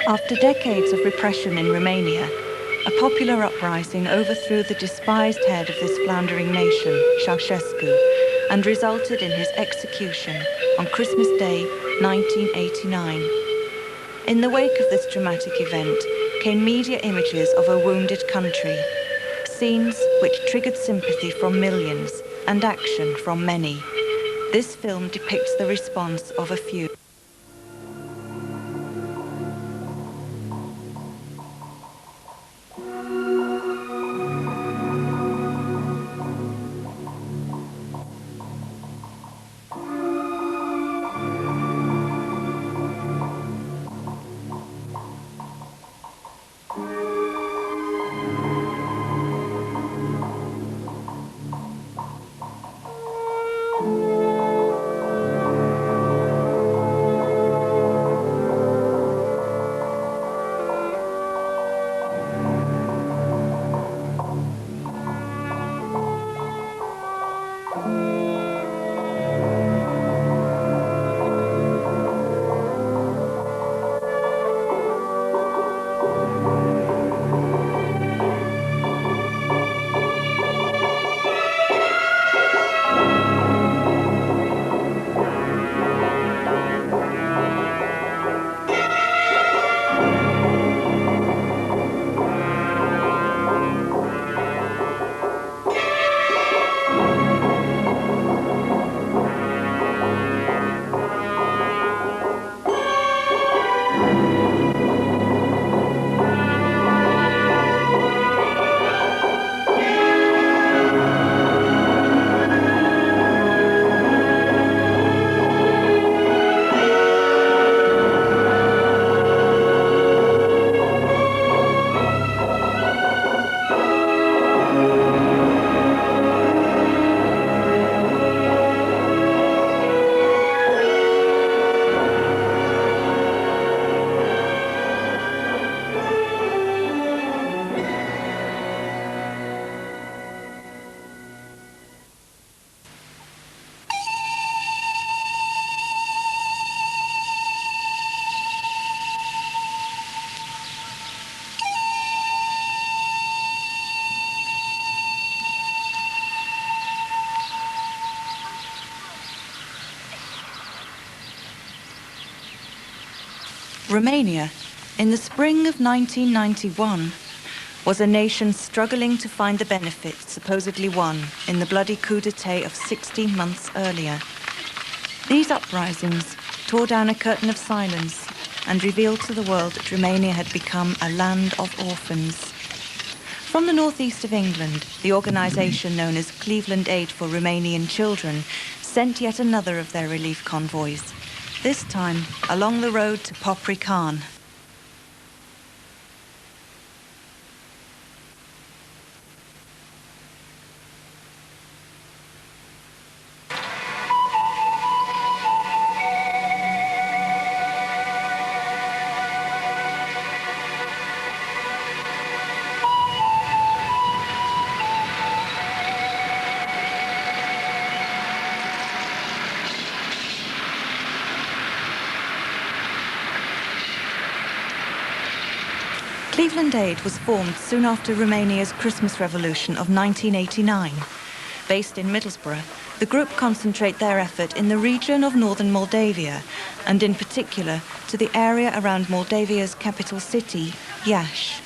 After decades of repression in Romania, a popular uprising overthrew the despised head of this floundering nation, Ceausescu, and resulted in his execution on Christmas Day, 1989. In the wake of this dramatic event came media images of a wounded country, scenes which triggered sympathy from millions and action from many. This film depicts the response of a few. Romania, in the spring of 1991, was a nation struggling to find the benefits supposedly won in the bloody coup d'etat of 16 months earlier. These uprisings tore down a curtain of silence and revealed to the world that Romania had become a land of orphans. From the northeast of England, the organisation known as Cleveland Aid for Romanian Children sent yet another of their relief convoys, this time along the road to Popricani. Cleveland Aid was formed soon after Romania's Christmas Revolution of 1989. Based in Middlesbrough, the group concentrate their effort in the region of northern Moldavia, and in particular to the area around Moldavia's capital city, Iași.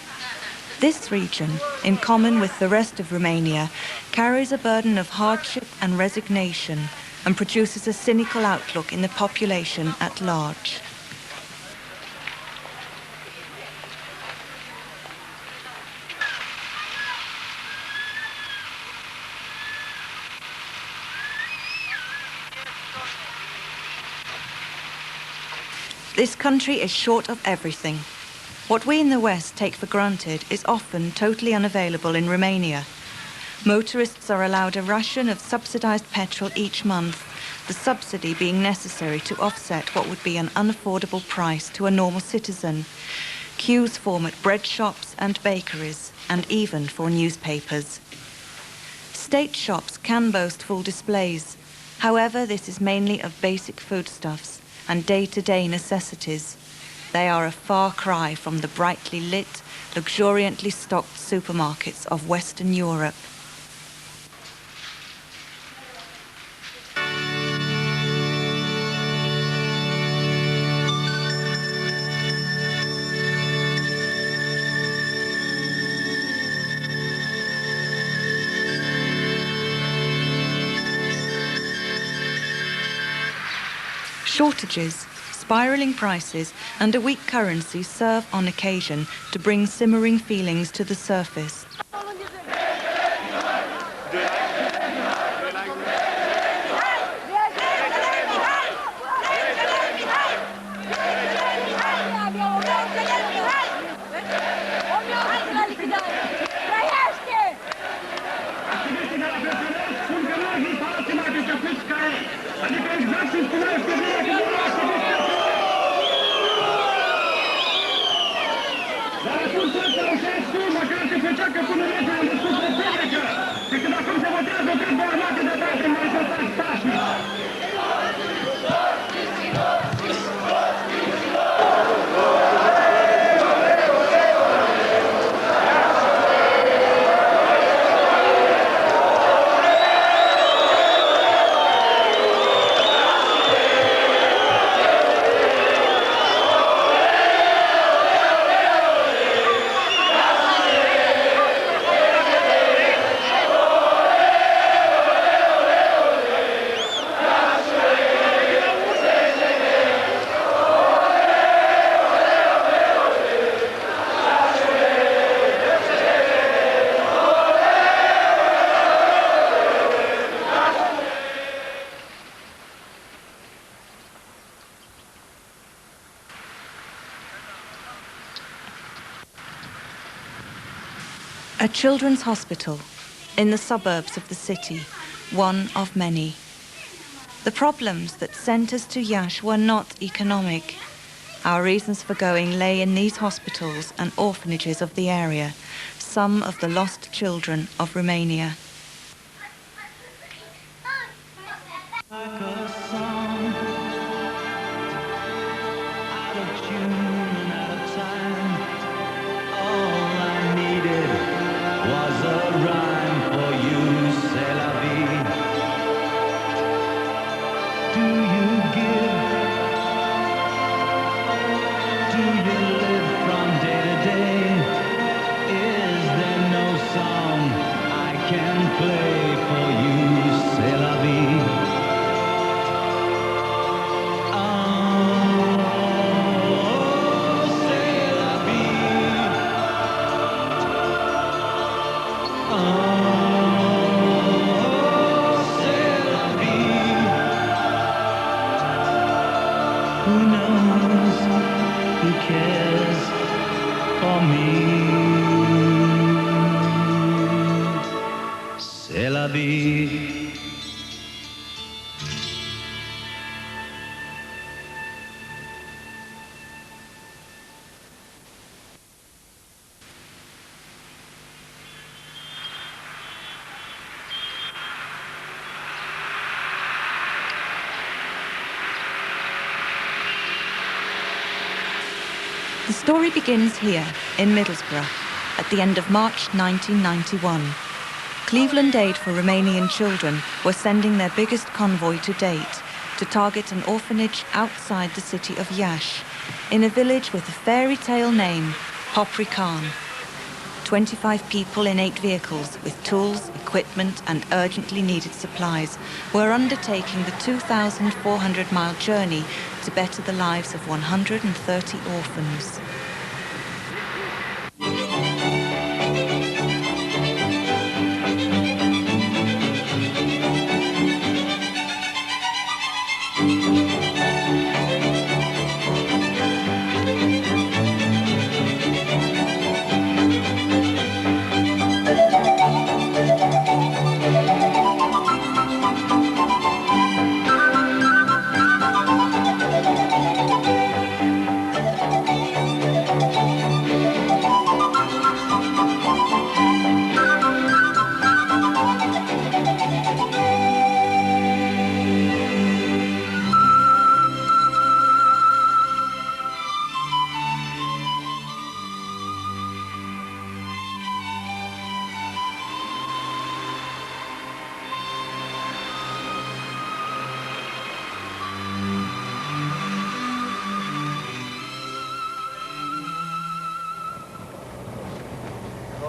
This region, in common with the rest of Romania, carries a burden of hardship and resignation and produces a cynical outlook in the population at large. This country is short of everything. What we in the West take for granted is often totally unavailable in Romania. Motorists are allowed a ration of subsidized petrol each month, the subsidy being necessary to offset what would be an unaffordable price to a normal citizen. Queues form at bread shops and bakeries, and even for newspapers. State shops can boast full displays. However, this is mainly of basic foodstuffs and day-to-day necessities. they are a far cry from the brightly lit, luxuriantly stocked supermarkets of Western Europe. Shortages, spiraling prices, and a weak currency serve on occasion to bring simmering feelings to the surface. A children's hospital in the suburbs of the city, one of many. The problems that sent us to Iași were not economic. Our reasons for going lay in these hospitals and orphanages of the area, some of the lost children of Romania. The story begins here, in Middlesbrough, at the end of March 1991. Cleveland Aid for Romanian Children were sending their biggest convoy to date to target an orphanage outside the city of Iași, in a village with a fairy tale name, Popricani. 25 people in 8 vehicles with tools, equipment and urgently needed supplies were undertaking the 2,400-mile journey to better the lives of 130 orphans.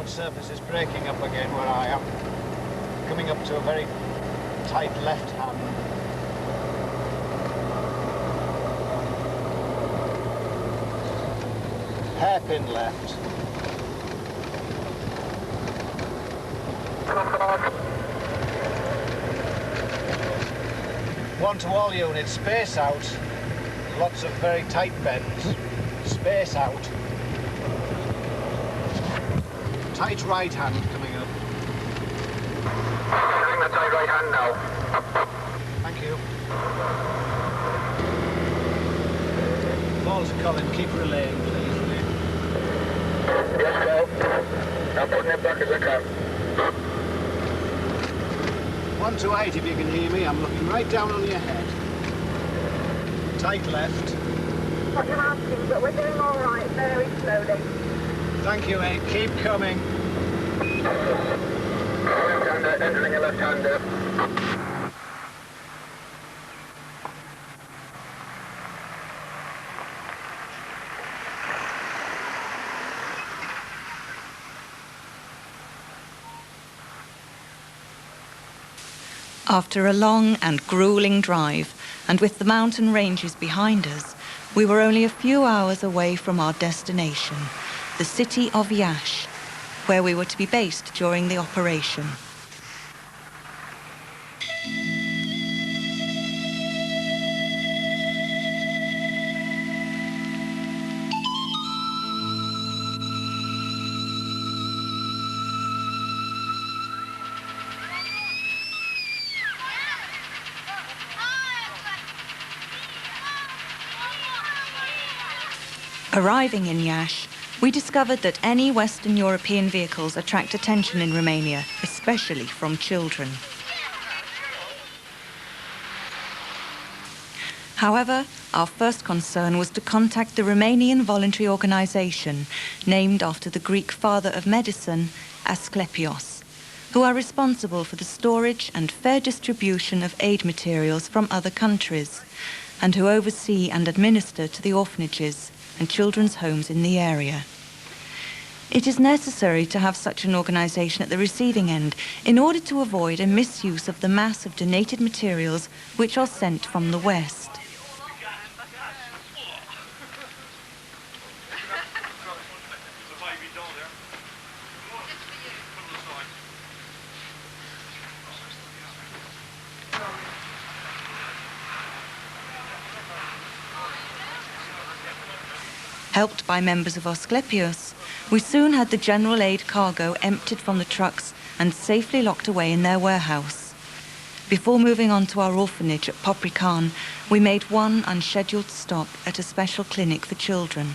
road surface is breaking up again where I am. Coming up to a very tight left hand. Hairpin left. One to all units, space out. Lots of very tight bends. Space out. Tight right hand coming up. Getting the tight right hand now. Thank you. Balls, Colin, keep relaying, please. Yes, well. I'm putting it back as I can. 128 if you can hear me. I'm looking right down on your head. Tight left. What you're asking, but we're doing all right, very slowly. Thank you, Aid. Keep coming. Left-hander, entering a left-hander. After a long and grueling drive, and with the mountain ranges behind us, we were only a few hours away from our destination, the city of Iasi, where we were to be based during the operation. Arriving in Iasi, we discovered that any Western European vehicles attract attention in Romania, especially from children. However, our first concern was to contact the Romanian voluntary organization named after the Greek father of medicine, Asclepios, who are responsible for the storage and fair distribution of aid materials from other countries, and who oversee and administer to the orphanages and children's homes in the area. It is necessary to have such an organization at the receiving end in order to avoid a misuse of the mass of donated materials which are sent from the West. Helped by members of Asclepios, we soon had the general aid cargo emptied from the trucks and safely locked away in their warehouse. Before moving on to our orphanage at Popricani, we made one unscheduled stop at a special clinic for children.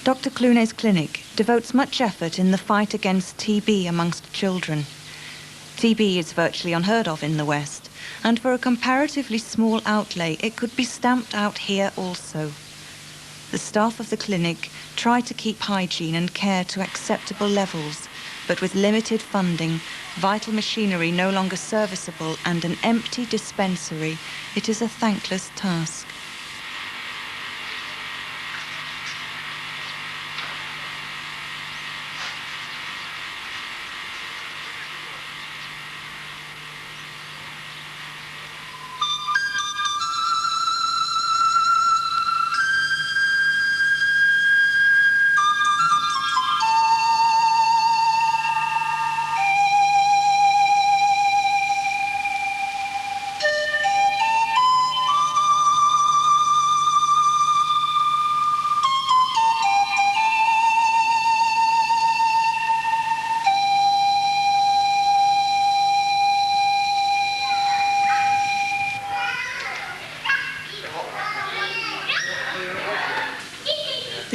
Dr. Clune's clinic devotes much effort in the fight against TB amongst children. TB is virtually unheard of in the West, and for a comparatively small outlay, it could be stamped out here also. The staff of the clinic try to keep hygiene and care to acceptable levels, but with limited funding, vital machinery no longer serviceable, and an empty dispensary, it is a thankless task.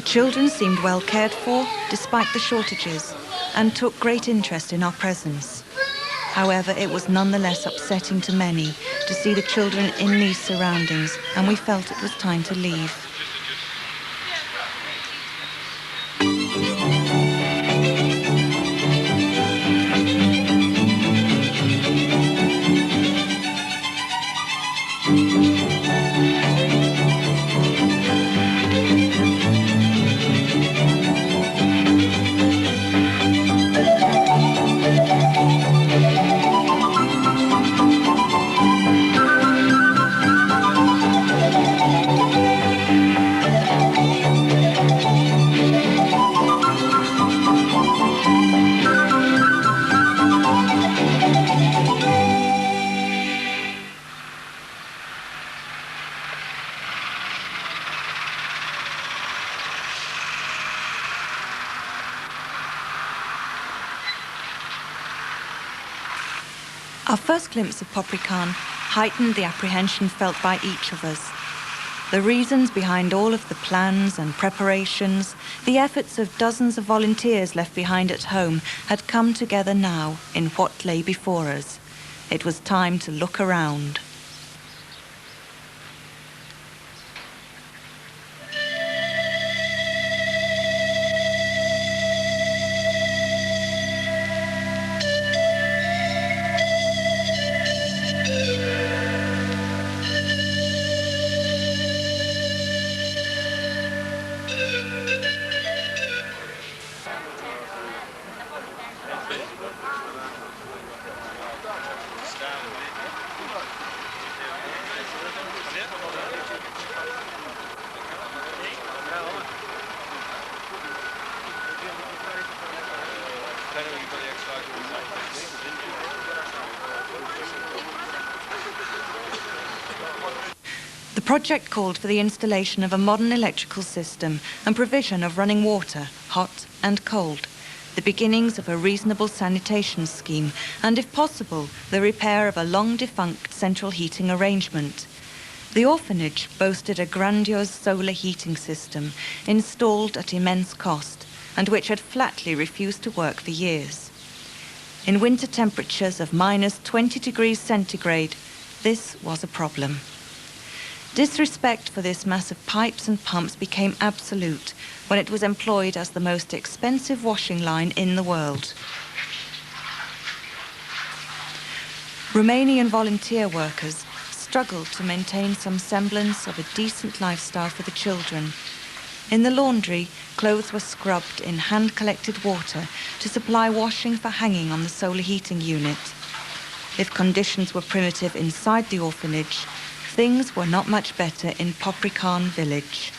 children seemed well cared for, despite the shortages, and took great interest in our presence. However, it was nonetheless upsetting to many to see the children in these surroundings, and we felt it was time to leave. Our first glimpse of Popricani heightened the apprehension felt by each of us. The reasons behind all of the plans and preparations, the efforts of dozens of volunteers left behind at home had come together now in what lay before us. It was time to look around. The project called for the installation of a modern electrical system and provision of running water, hot and cold, the beginnings of a reasonable sanitation scheme, and if possible, the repair of a long-defunct central heating arrangement. The orphanage boasted a grandiose solar heating system installed at immense cost and which had flatly refused to work for years. In winter temperatures of minus 20 degrees centigrade, this was a problem. Disrespect for this mass of pipes and pumps became absolute when it was employed as the most expensive washing line in the world. Romanian volunteer workers struggled to maintain some semblance of a decent lifestyle for the children. In the laundry, clothes were scrubbed in hand-collected water to supply washing for hanging on the solar heating unit. If conditions were primitive inside the orphanage, things were not much better in Popricani village.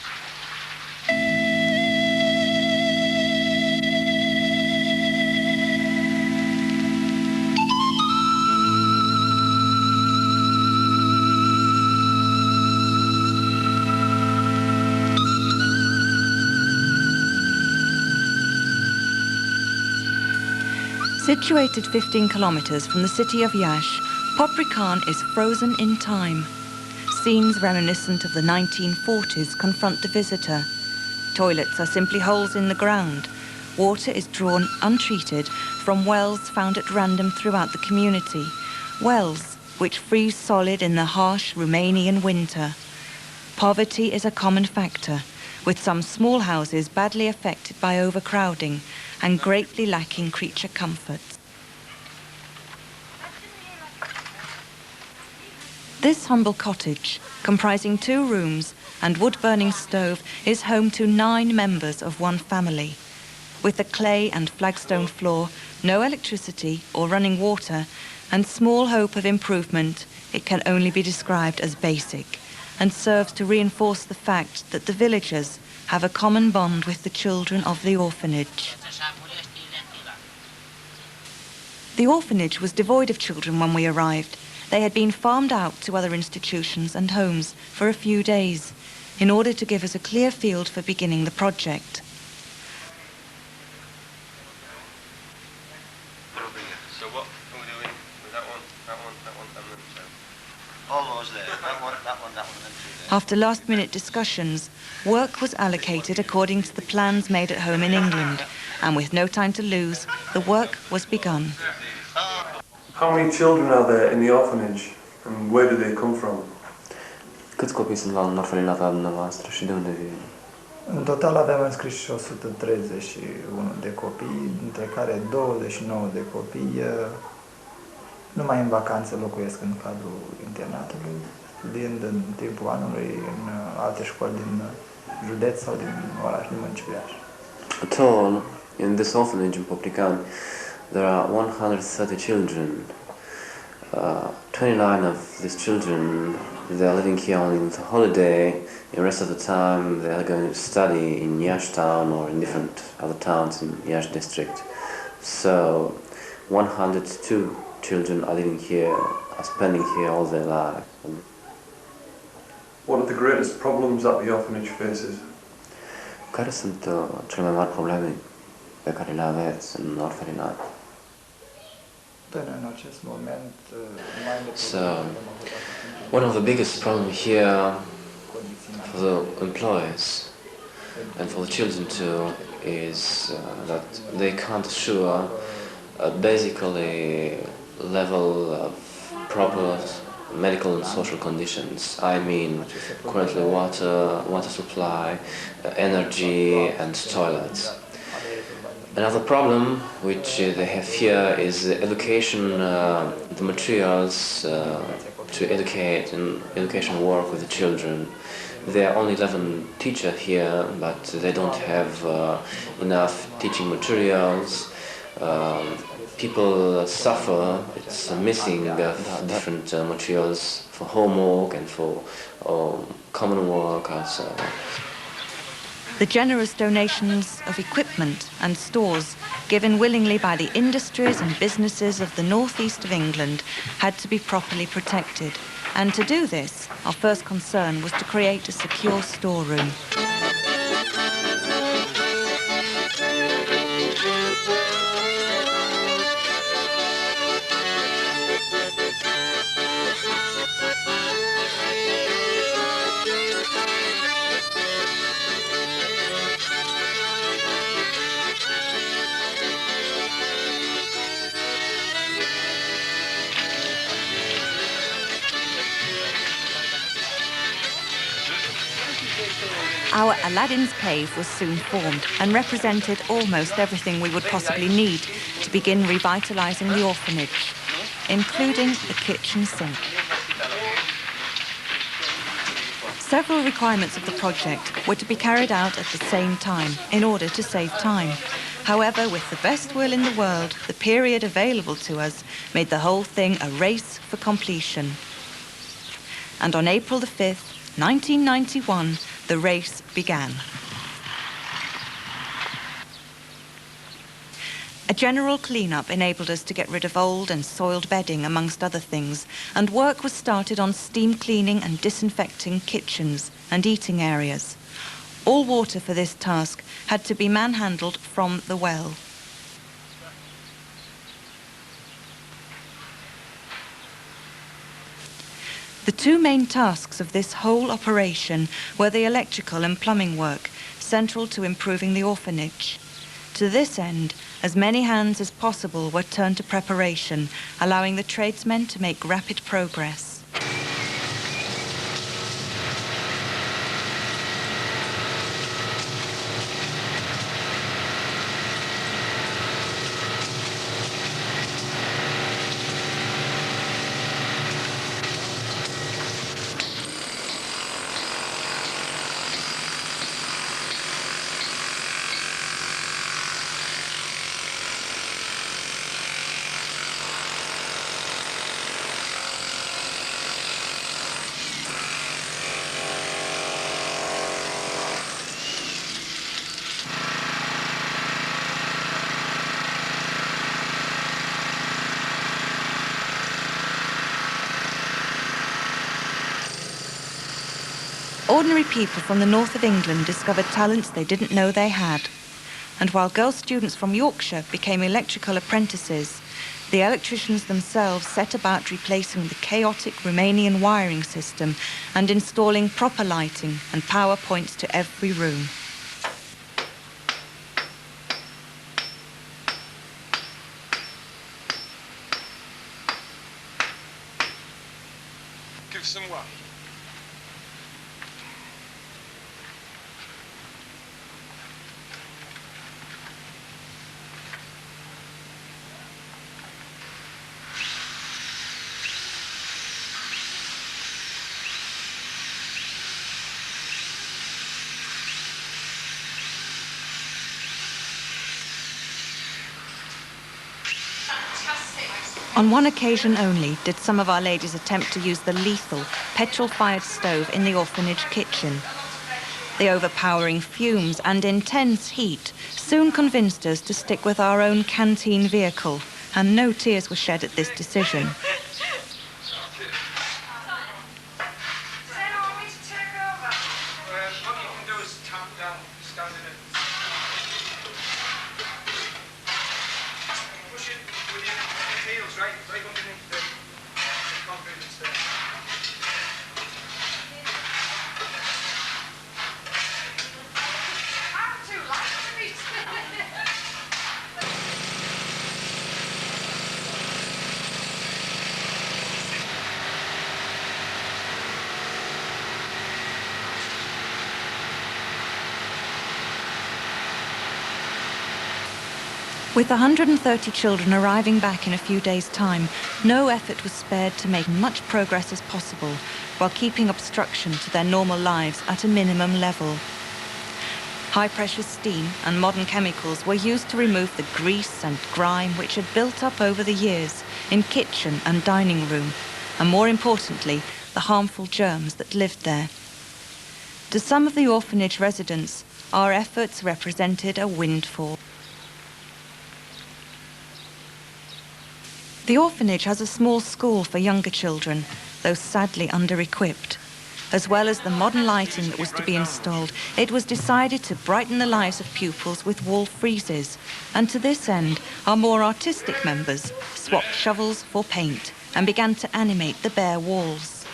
Situated 15 kilometers from the city of Iasi, Popricani is frozen in time. Scenes reminiscent of the 1940s confront the visitor. Toilets are simply holes in the ground. Water is drawn untreated from wells found at random throughout the community. Wells which freeze solid in the harsh Romanian winter. Poverty is a common factor, with some small houses badly affected by overcrowding and greatly lacking creature comforts. This humble cottage, comprising 2 rooms and wood-burning stove, is home to 9 members of one family. With a clay and flagstone floor, no electricity or running water, and small hope of improvement, it can only be described as basic, and serves to reinforce the fact that the villagers have a common bond with the children of the orphanage. The orphanage was devoid of children when we arrived. They had been farmed out to other institutions and homes for a few days in order to give us a clear field for beginning the project. So what are we doing with that one, and then so? All those there, that one, After last-minute discussions, work was allocated according to the plans made at home in England, and with no time to lose, the work was begun. How many children are there in the orphanage, and where do they come from? Câți copii sunt la orfelinata dumneavoastră și de unde vin? În total avem înscriși 131 de copii, dintre care 29 de copii numai în vacanță locuiesc în cadrul internatului, studiind în timpul anului în alte școli din județ sau din oraș, din municipiaș. At all, in this orphanage in Popricani, there are 130 children. 29 of these children, they are living here only in the holiday. The rest of the time they are going to study in Iasi town or in different other towns in Iasi district. So 102 children are living here, are spending here all their life. What are the greatest problems that the orphanage faces? Care sunt cele mai mari probleme pe care le aveți în orfelinat? So, one of the biggest problems here for the employees and for the children too is that they can't assure a basically level of proper medical and social conditions. I mean, currently water supply, energy and toilets. Another problem which they have here is the education, the materials to educate and education work with the children. There are only 11 teachers here, but they don't have enough teaching materials. People suffer, it's missing of different materials for homework and for common work also. The generous donations of equipment and stores given willingly by the industries and businesses of the northeast of England had to be properly protected. And to do this, our first concern was to create a secure storeroom. Our Aladdin's Cave was soon formed and represented almost everything we would possibly need to begin revitalising the orphanage, including the kitchen sink. Several requirements of the project were to be carried out at the same time in order to save time. However, with the best will in the world, the period available to us made the whole thing a race for completion. And on April the 5th, 1991, the race began. A general clean-up enabled us to get rid of old and soiled bedding, amongst other things, and work was started on steam cleaning and disinfecting kitchens and eating areas. All water for this task had to be manhandled from the well. The two main tasks of this whole operation were the electrical and plumbing work, central to improving the orphanage. To this end, as many hands as possible were turned to preparation, allowing the tradesmen to make rapid progress. Ordinary people from the north of England discovered talents they didn't know they had. And while girl students from Yorkshire became electrical apprentices, the electricians themselves set about replacing the chaotic Romanian wiring system and installing proper lighting and power points to every room. Give some what? On one occasion only did some of our ladies attempt to use the lethal, petrol-fired stove in the orphanage kitchen. The overpowering fumes and intense heat soon convinced us to stick with our own canteen vehicle, and no tears were shed at this decision. What you can do is tap down, stand in it. Push it with your heels right underneath the concrete instead. I'm too light to reach. With 130 children arriving back in a few days' time, no effort was spared to make much progress as possible while keeping obstruction to their normal lives at a minimum level. High-pressure steam and modern chemicals were used to remove the grease and grime which had built up over the years in kitchen and dining room, and more importantly, the harmful germs that lived there. To some of the orphanage residents, our efforts represented a windfall. The orphanage has a small school for younger children, though sadly under-equipped. As well as the modern lighting that was to be installed, it was decided to brighten the lives of pupils with wall friezes, and to this end, our more artistic members swapped shovels for paint and began to animate the bare walls.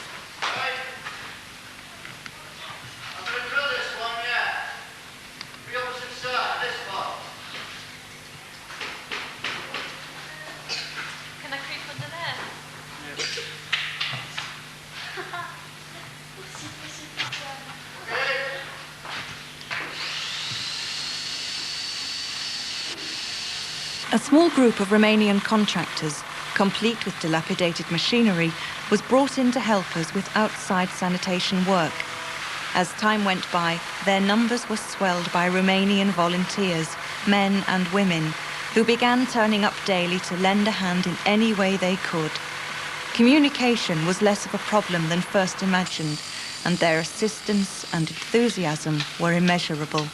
A small group of Romanian contractors, complete with dilapidated machinery, was brought in to help us with outside sanitation work. As time went by, their numbers were swelled by Romanian volunteers, men and women, who began turning up daily to lend a hand in any way they could. Communication was less of a problem than first imagined, and their assistance and enthusiasm were immeasurable.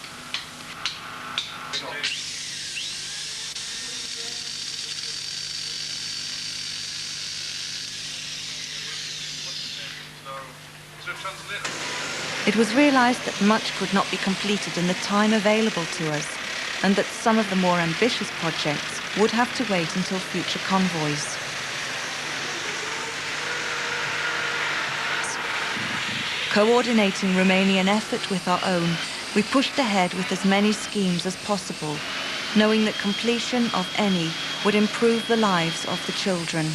It was realized that much could not be completed in the time available to us, and that some of the more ambitious projects would have to wait until future convoys. Coordinating Romanian effort with our own, we pushed ahead with as many schemes as possible, knowing that completion of any would improve the lives of the children.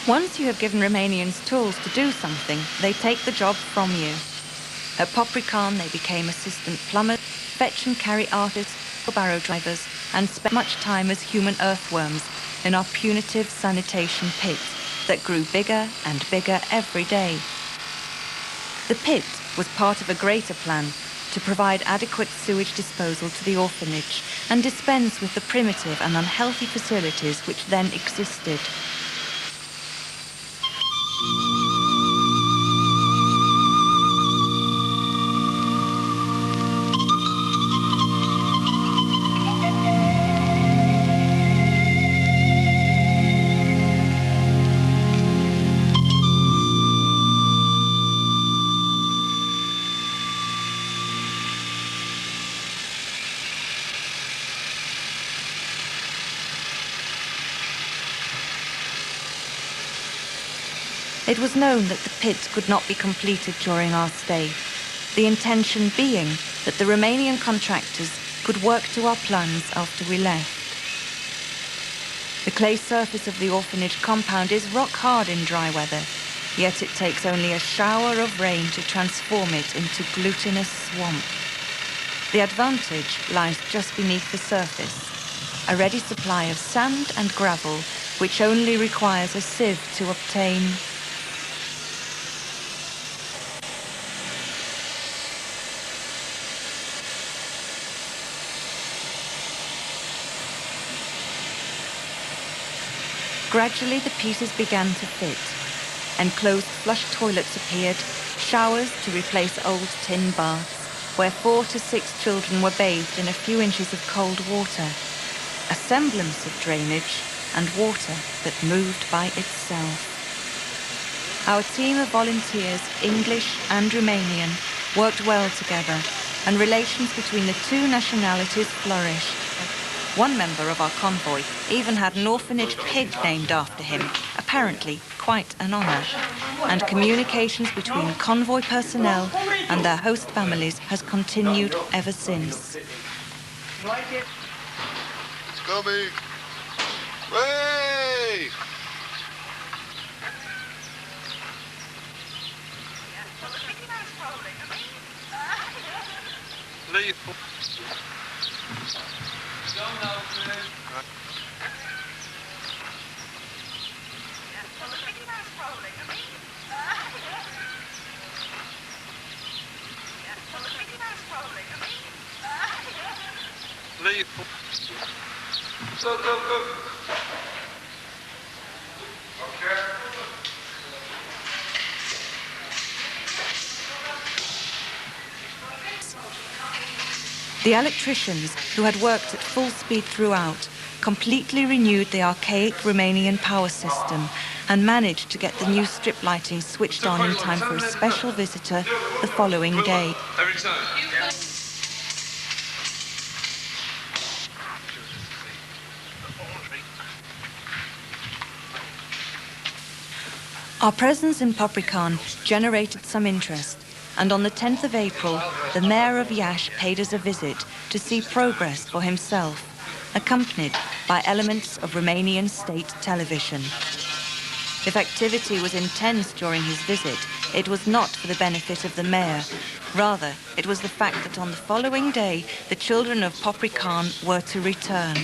Once you have given Romanians tools to do something, they take the job from you. At Popricani, they became assistant plumbers, fetch and carry artists, barrow drivers, and spent much time as human earthworms in our punitive sanitation pit that grew bigger and bigger every day. The pit was part of a greater plan to provide adequate sewage disposal to the orphanage and dispense with the primitive and unhealthy facilities which then existed. It was known that the pit could not be completed during our stay, the intention being that the Romanian contractors could work to our plans after we left. The clay surface of the orphanage compound is rock hard in dry weather, yet it takes only a shower of rain to transform it into glutinous swamp. The advantage lies just beneath the surface, a ready supply of sand and gravel, which only requires a sieve to obtain. Gradually the pieces began to fit. Enclosed flush toilets appeared, showers to replace old tin baths, where 4 to 6 children were bathed in a few inches of cold water, a semblance of drainage and water that moved by itself. Our team of volunteers, English and Romanian, worked well together, and relations between the two nationalities flourished. One member of our convoy even had an orphanage pig named after him, apparently quite an honour. And communications between convoy personnel and their host families has continued ever since. It's coming. Way! Leave. Leave. Go, go, go. Okay. The electricians, who had worked at full speed throughout, completely renewed the archaic Romanian power system and managed to get the new strip lighting switched on in time for a special visitor the following day. Every time. Our presence in Popricani generated some interest, and on the 10th of April, the mayor of Iasi paid us a visit to see progress for himself, accompanied by elements of Romanian state television. If activity was intense during his visit, it was not for the benefit of the mayor. Rather, it was the fact that on the following day, the children of Popricani were to return.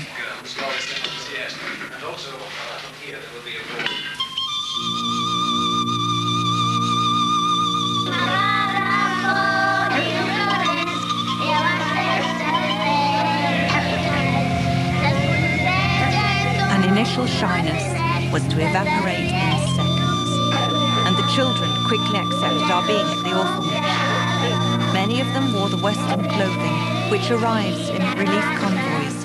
An initial shyness was to evaporate in seconds, and the children quickly accepted our being at the orphanage. Many of them wore the Western clothing, which arrives in relief convoys,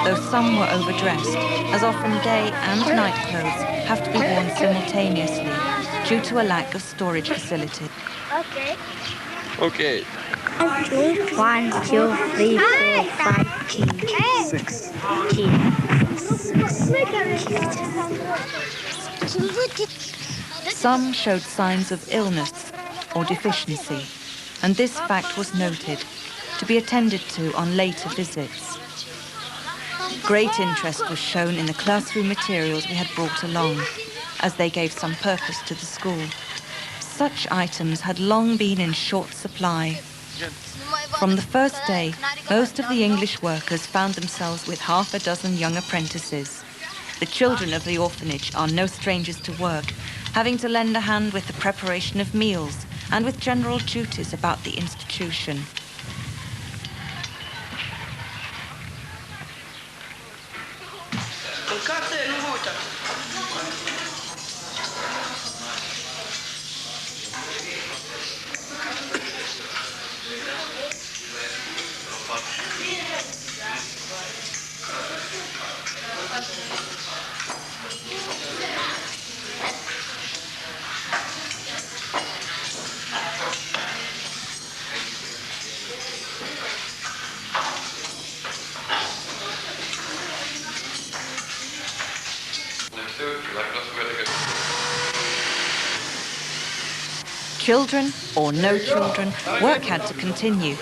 though some were overdressed, as often day and night clothes have to be worn simultaneously due to a lack of storage facility. Okay. Okay. 1, 2, 3, 4, 5, 6. 6. Some showed signs of illness or deficiency, and this fact was noted, to be attended to on later visits. Great interest was shown in the classroom materials we had brought along, as they gave some purpose to the school. Such items had long been in short supply. From the first day, most of the English workers found themselves with half a dozen young apprentices. The children of the orphanage are no strangers to work, having to lend a hand with the preparation of meals and with general duties about the institution. Like Children or no children, work had to continue.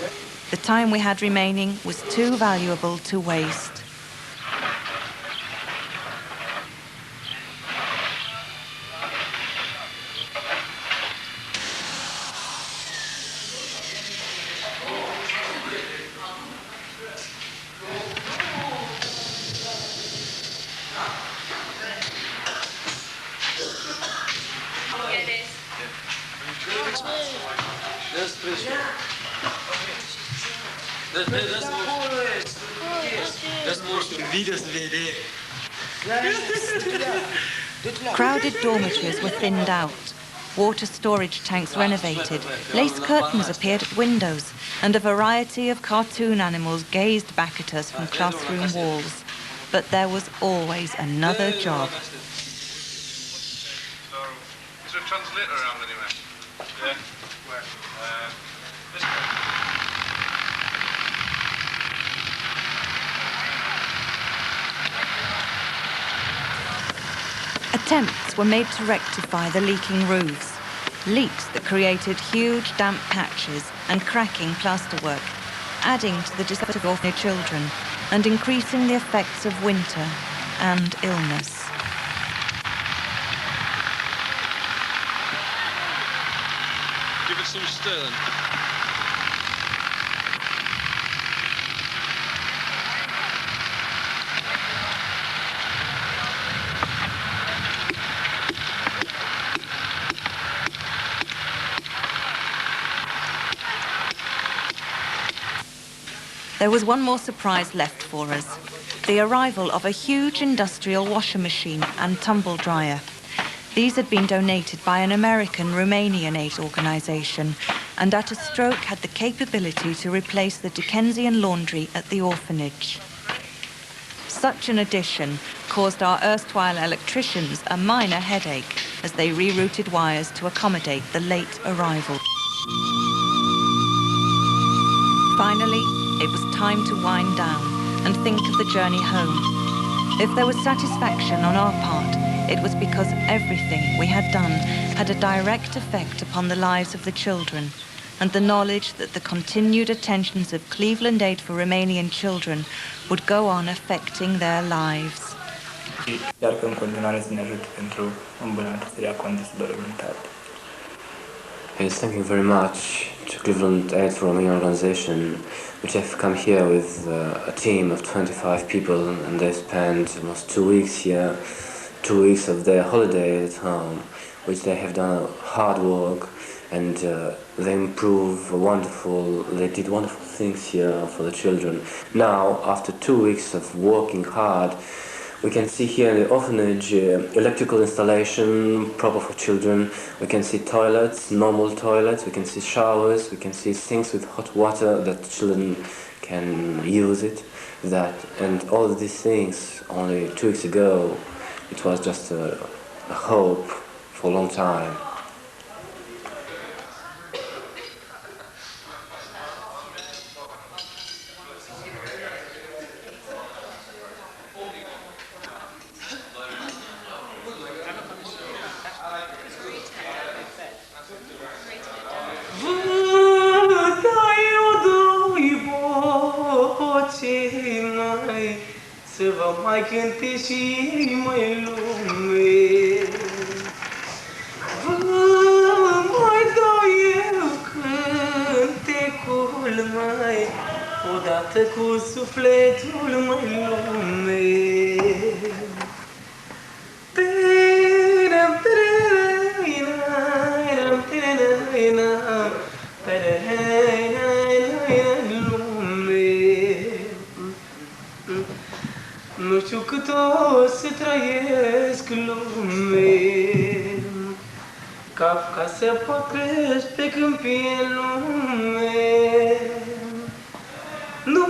The time we had remaining was too valuable to waste. Crowded dormitories were thinned out, water storage tanks renovated, lace curtains appeared at windows, and a variety of cartoon animals gazed back at us from classroom walls. But there was always another job. Is there a translator around anywhere? Yeah. Where? Attempts were made to rectify the leaking roofs, leaks that created huge damp patches and cracking plasterwork, adding to the discomfort of orphanage children and increasing the effects of winter and illness. Give it some stern. There was one more surprise left for us, the arrival of a huge industrial washer machine and tumble dryer. These had been donated by an American-Romanian aid organisation and at a stroke had the capability to replace the Dickensian laundry at the orphanage. Such an addition caused our erstwhile electricians a minor headache as they rerouted wires to accommodate the late arrival. Finally, it was time to wind down and think of the journey home. If there was satisfaction on our part, it was because everything we had done had a direct effect upon the lives of the children, and the knowledge that the continued attentions of Cleveland Aid for Romanian children would go on affecting their lives. Iar că în continuare să ne ajute pentru îmbunătățirea condițiilor alimentare. Yes, thank you very much to Cleveland Aid for Romania organization, which have come here with a team of 25 people, and they spent almost 2 weeks here, 2 weeks of their holiday at home, which they have done hard work, and they they did wonderful things here for the children. Now, after 2 weeks of working hard, we can see here in the orphanage electrical installation proper for children. We can see toilets, normal toilets, we can see showers, we can see sinks with hot water that children can use it. And all of these things, only 2 weeks ago, it was just a hope for a long time. Să vă mai cânte și mai lume. Vă mai dau eu cântecul mai, odată cu sufletul mai lume. Nu știu cât o să trăiesc lume, ca să pot crește pe câmpie lume. Nu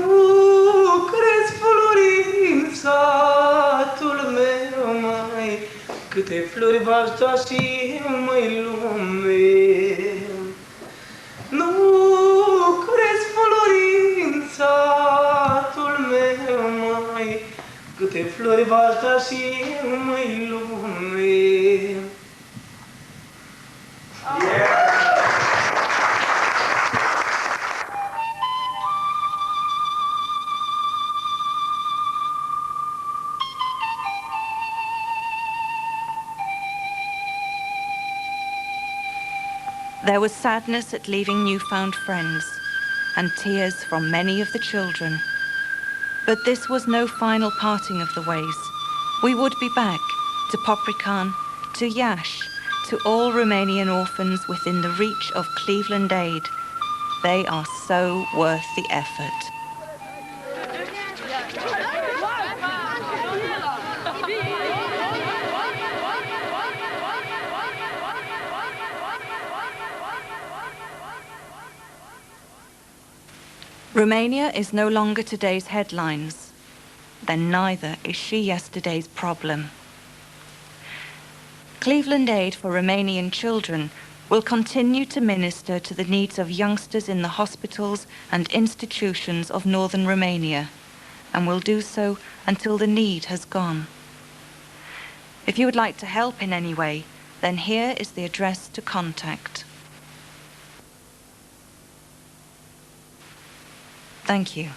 crezi flori în satul meu mai, câte flori v-aș da și eu mai lume. Nu crezi flori în satul meu mai, câte flori v-aș da și eu mai lume. Yeah! There was sadness at leaving newfound friends and tears from many of the children. But this was no final parting of the ways. We would be back to Popricani, to Iasi, to all Romanian orphans within the reach of Cleveland Aid. They are so worth the effort. Romania is no longer today's headlines. Then neither is she yesterday's problem. Cleveland Aid for Romanian Children will continue to minister to the needs of youngsters in the hospitals and institutions of northern Romania, and will do so until the need has gone. If you would like to help in any way, then here is the address to contact. Thank you.